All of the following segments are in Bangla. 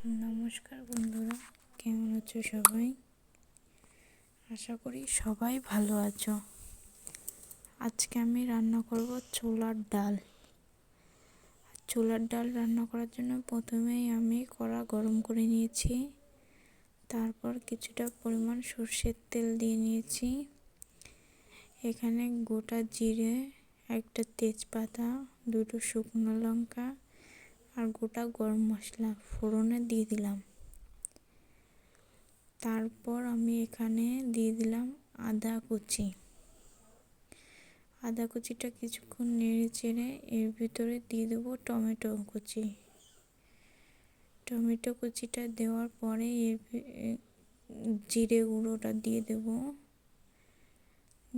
নমস্কার বন্ধুরা, কেমন আছো সবাই? আশা করি সবাই ভালো আছো। আজকে আমি রান্না করব ছোলার ডাল। ছোলার ডাল রান্না করার জন্য প্রথমেই আমি কড়া গরম করে নিয়েছি। তারপর কিছুটা পরিমাণ সর্ষের তেল দিয়ে নিয়েছি। এখানে গোটা জিরে, একটা তেজপাতা, দুটো শুকনো লঙ্কা আর গোটা গরম মশলা ফোড়নে দিয়ে দিলাম। তারপর আমি এখানে দিয়ে দিলাম আদা কুচিটা কিছুক্ষণ নেড়ে চেড়ে এর ভিতরে দিয়ে দেবো টমেটো কুচিটা দেওয়ার পরে জিরে গুঁড়োটা দিয়ে দেব।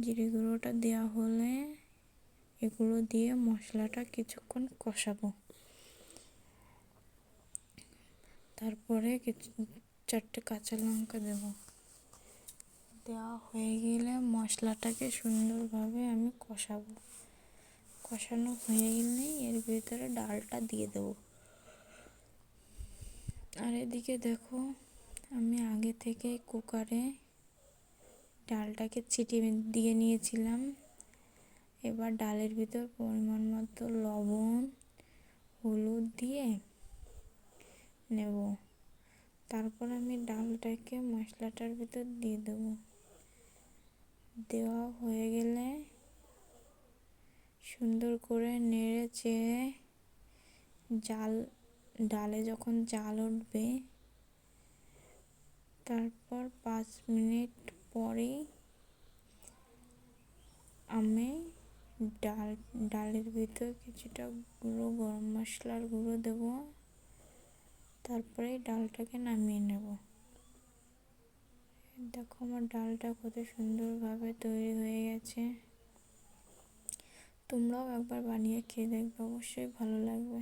জিরে গুঁড়োটা দেওয়া হলে এগুলো দিয়ে মশলাটা কিছুক্ষণ কষাবো। তারপরে চারটে কাঁচা লঙ্কা দেওয়া হয়ে গেলে মশলাটাকে সুন্দরভাবে আমি কষানো হয়ে গেলেই এর ভিতরে ডালটা দিয়ে দেবো। আর এদিকে দেখো, আমি আগে থেকে কুকারে ডালটাকে ছিটিয়ে দিয়ে নিয়েছিলাম। এবার ডালের ভিতর পরিমাণ মতো লবণ, হলুদ দিয়ে নেব। তারপর আমি ডালটাকে মশলাটার ভিতর দিয়ে দেবো। দেওয়া হয়ে গেলে সুন্দর করে নেড়ে চেড়ে ডালে যখন জাল উঠবে, তারপর 5 মিনিট পরেই আমি ডালের ভিতর কিছুটা গুঁড়ো গরম মশলার গুঁড়ো দেব। তারপরে ডালটাকে নামিয়ে নেব। দেখো, আমার ডালটা কত সুন্দরভাবে তৈরি হয়ে গেছে। তোমরাও একবার বানিয়ে খেয়ে দেখবে, অবশ্যই ভালো লাগবে।